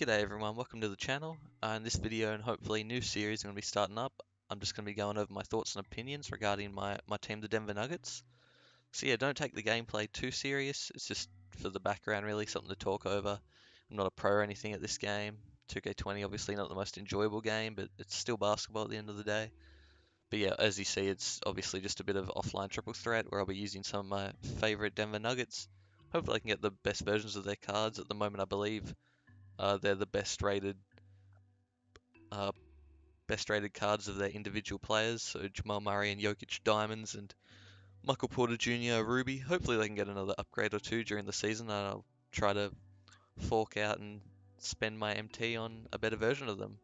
G'day everyone, welcome to the channel. In this video and hopefully new series I'm going to be starting up, I'm just going to be going over my thoughts and opinions regarding my team, the Denver Nuggets. So yeah, don't take the gameplay too serious, it's just for the background really, something to talk over. I'm not a pro or anything at this game. 2K20 obviously not the most enjoyable game, but it's still basketball at the end of the day. But yeah, as you see, it's obviously just a bit of offline triple threat where I'll be using some of my favorite Denver Nuggets. Hopefully I can get the best versions of their cards. At the moment I believe they're the uh, best rated cards of their individual players. So Jamal Murray and Jokic Diamonds and Michael Porter Jr. Ruby. Hopefully they can get another upgrade or two during the season, and I'll try to fork out and spend my MT on a better version of them.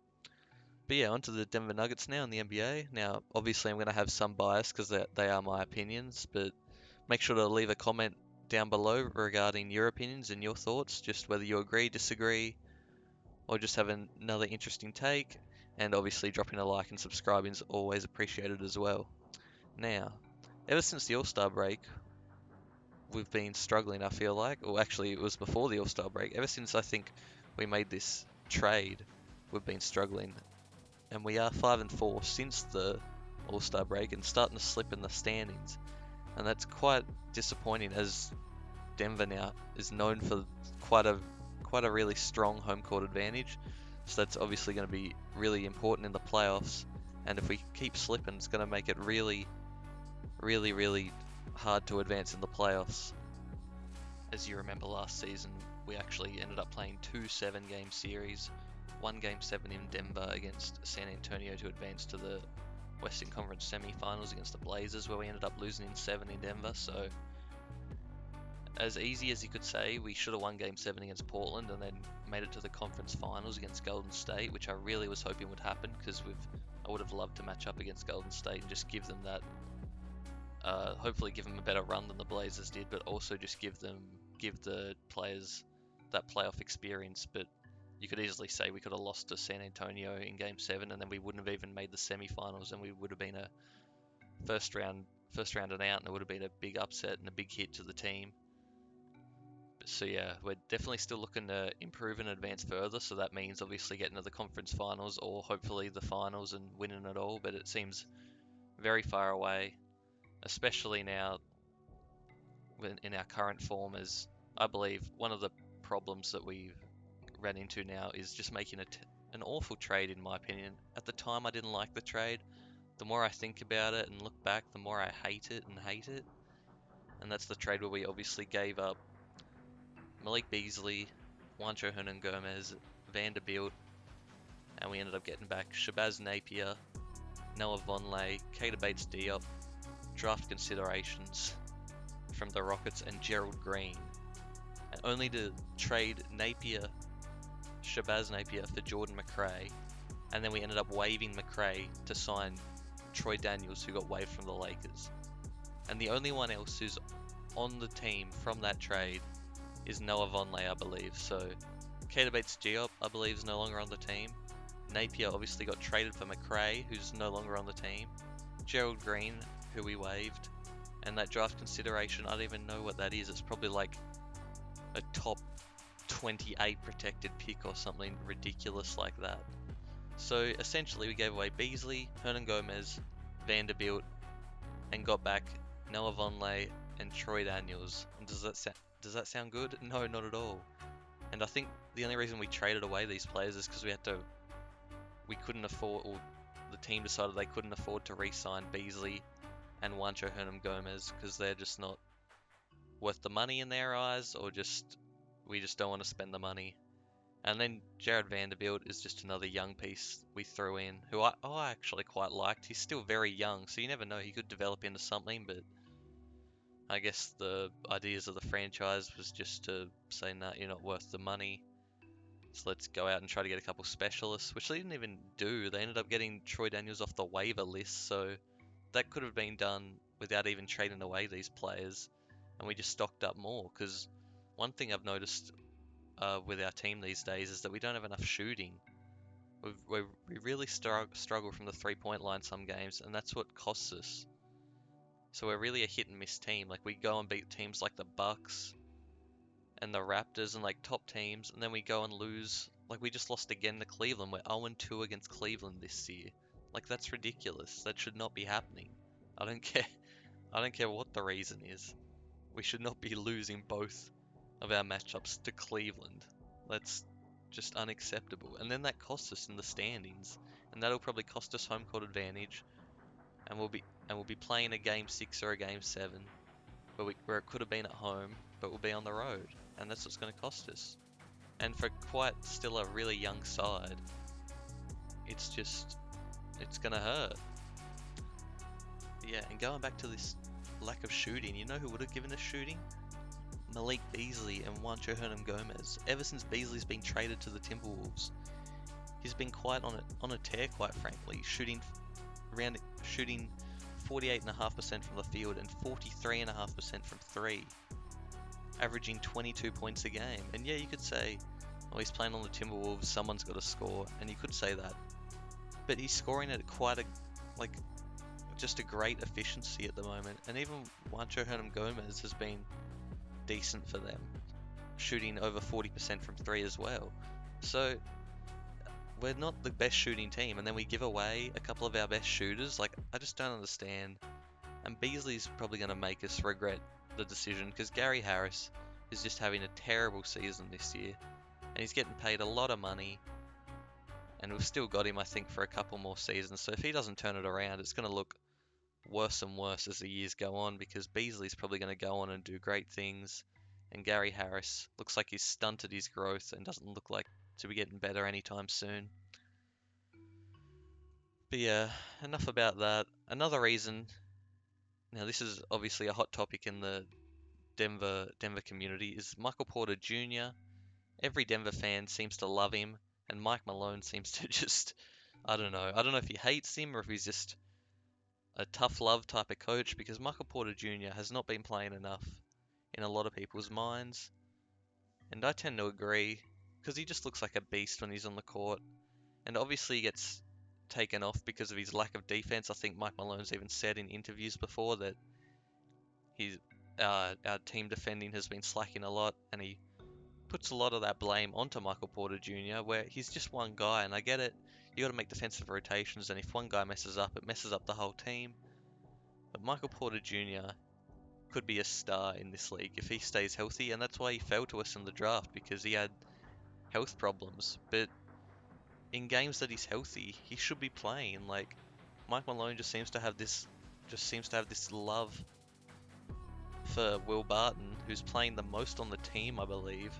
But yeah, onto the Denver Nuggets now in the NBA. Now, obviously I'm going to have some bias because they are my opinions, but make sure to leave a comment down below regarding your opinions and your thoughts, just whether you agree, disagree, or just have another interesting take, and obviously dropping a like and subscribing is always appreciated as well. Now, ever since the All-Star break, we've been struggling, I feel like, or actually it was before the All-Star break, ever since I think we made this trade, we've been struggling, and we are 5-4 since the All-Star break and starting to slip in the standings, and that's quite disappointing as Denver now is known for quite a really strong home court advantage. So that's obviously going to be really important in the playoffs. And if we keep slipping, it's going to make it really hard to advance in the playoffs. As you remember last season, we actually ended up playing two 7-game series. One Game 7 in Denver against San Antonio to advance to the Western Conference semi-finals against the Blazers, where we ended up losing in 7 in Denver. So as easy as you could say, we should have won Game 7 against Portland and then made it to the conference finals against Golden State, which I really was hoping would happen because I would have loved to match up against Golden State and just give them that, hopefully give them a better run than the Blazers did, but also just give the players that playoff experience. But you could easily say we could have lost to San Antonio in Game 7 and then we wouldn't have even made the semi-finals, and we would have been a first round and out, and it would have been a big upset and a big hit to the team. So yeah, we're definitely still looking to improve and advance further, so that means obviously getting to the conference finals or hopefully the finals and winning it all, but it seems very far away, especially now in our current form. As I believe one of the problems that we've ran into now is just making an awful trade, in my opinion. At the time I didn't like the trade. The more I think about it and look back, the more I hate it, and that's the trade where we obviously gave up Malik Beasley, Juancho Hernan-Gomez, Vanderbilt, and we ended up getting back Shabazz Napier, Noah Vonleh, Keita Bates-Diop, draft considerations from the Rockets, and Gerald Green, and only to trade Shabazz Napier for Jordan McRae, and then we ended up waiving McRae to sign Troy Daniels, who got waived from the Lakers. And the only one else who's on the team from that trade is Noah Vonleh, I believe. So Keita Bates-Diop, I believe, is no longer on the team. Napier obviously got traded for McRae, who's no longer on the team. Gerald Green, who we waived, and that draft consideration, I don't even know what that is. It's probably like a top 28 protected pick or something ridiculous like that. So essentially we gave away Beasley, Hernan-Gomez, Vanderbilt, and got back Noah Vonleh and Troy Daniels. And does that sound good? No, not at all. And I think the only reason we traded away these players is because we couldn't afford, or the team decided they couldn't afford to re-sign Beasley and Juancho Hernan-Gomez because they're just not worth the money in their eyes, or we just don't want to spend the money. And then Jared Vanderbilt is just another young piece we threw in, who I actually quite liked. He's still very young, so you never know, he could develop into something, but I guess the ideas of the franchise was just to say, nah, you're not worth the money, so let's go out and try to get a couple specialists, which they didn't even do. They ended up getting Troy Daniels off the waiver list, so that could have been done without even trading away these players, and we just stocked up more. Because one thing I've noticed with our team these days is that we don't have enough shooting. We really struggle from the 3-point line some games, and that's what costs us. So we're really a hit and miss team. Like, we go and beat teams like the Bucks and the Raptors and like top teams, and then we go and lose Like, we just lost again to Cleveland. We're 0-2 against Cleveland this year. Like, that's ridiculous. That should not be happening. I don't care. I don't care what the reason is. We should not be losing both of our matchups to Cleveland. That's just unacceptable. And then that costs us in the standings, and that'll probably cost us home court advantage. And we'll be playing a game 6 or a game 7, where it could have been at home, but we'll be on the road, and that's what's going to cost us. And for quite still a really young side, it's going to hurt. Yeah, and going back to this lack of shooting, you know who would have given us shooting? Malik Beasley and Juancho Hernangomez. Ever since Beasley's been traded to the Timberwolves, he's been quite on a tear, quite frankly, shooting 48.5% from the field and 43.5% from 3, averaging 22 points a game. And yeah, you could say, oh, he's playing on the Timberwolves, someone's got to score, and you could say that. But he's scoring at just a great efficiency at the moment. And even Juancho Hernangomez has been decent for them, shooting over 40% from 3 as well. So we're not the best shooting team, and then we give away a couple of our best shooters. Like, I just don't understand. And Beasley's probably going to make us regret the decision, because Gary Harris is just having a terrible season this year, and he's getting paid a lot of money, and we've still got him, I think, for a couple more seasons. So if he doesn't turn it around, it's going to look worse and worse as the years go on, because Beasley's probably going to go on and do great things, and Gary Harris looks like he's stunted his growth and doesn't look like to be getting better anytime soon. But yeah, enough about that. Another reason, now this is obviously a hot topic in the Denver community, is Michael Porter Jr. Every Denver fan seems to love him, and Mike Malone seems to just, I don't know if he hates him or if he's just a tough love type of coach, because Michael Porter Jr. has not been playing enough in a lot of people's minds, and I tend to agree, because he just looks like a beast when he's on the court, and obviously he gets taken off because of his lack of defense. I think Mike Malone's even said in interviews before that our team defending has been slacking a lot, and he puts a lot of that blame onto Michael Porter Jr., where he's just one guy, and I get it, you got to make defensive rotations, and if one guy messes up, it messes up the whole team. But Michael Porter Jr. could be a star in this league if he stays healthy, and that's why he fell to us in the draft, because he had health problems. But in games that he's healthy, he should be playing. Like, Mike Malone just seems to have this love for Will Barton, who's playing the most on the team, I believe,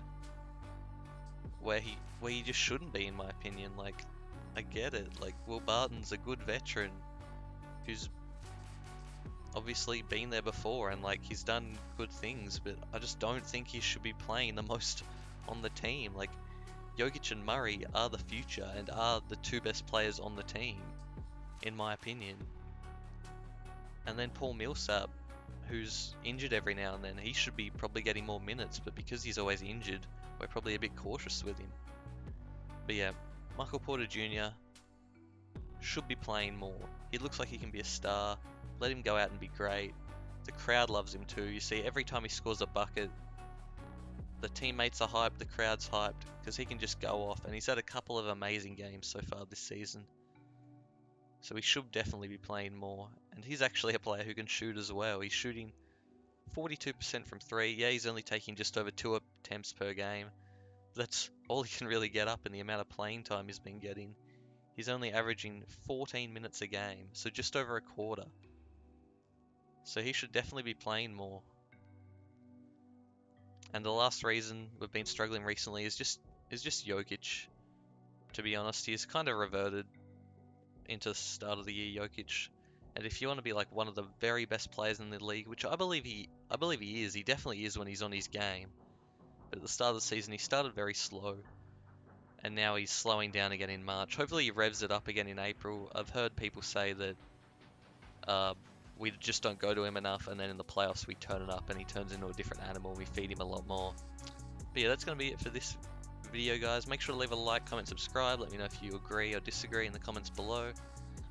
where he just shouldn't be, in my opinion. Like, I get it. Like, Will Barton's a good veteran who's obviously been there before, and like, he's done good things, but I just don't think he should be playing the most on the team. Like, Jokic and Murray are the future and are the two best players on the team, in my opinion. And then Paul Millsap, who's injured every now and then, he should be probably getting more minutes, but because he's always injured, we're probably a bit cautious with him. But yeah, Michael Porter Jr. should be playing more. He looks like he can be a star. Let him go out and be great. The crowd loves him too. You see, every time he scores a bucket, the teammates are hyped, the crowd's hyped, because he can just go off, and he's had a couple of amazing games so far this season. So he should definitely be playing more, and he's actually a player who can shoot as well. He's shooting 42% from 3. Yeah, he's only taking just over 2 attempts per game. That's all he can really get up in the amount of playing time he's been getting. He's only averaging 14 minutes a game, so just over a quarter. So he should definitely be playing more. And the last reason we've been struggling recently is just Jokic. To be honest, he's kind of reverted into the start of the year Jokic. And if you want to be like one of the very best players in the league, which I believe he is, he definitely is when he's on his game. But at the start of the season, he started very slow, and now he's slowing down again in March. Hopefully he revs it up again in April. I've heard people say that we just don't go to him enough, and then in the playoffs we turn it up and he turns into a different animal. We feed him a lot more. But yeah, that's going to be it for this video, guys. Make sure to leave a like, comment, subscribe. Let me know if you agree or disagree in the comments below.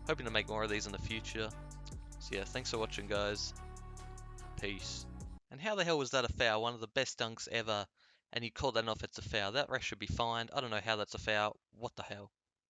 Hoping to make more of these in the future. So yeah, thanks for watching, guys. Peace. And how the hell was that a foul? One of the best dunks ever. and you call that off, it's a foul. That ref should be fined. I don't know how that's a foul. What the hell?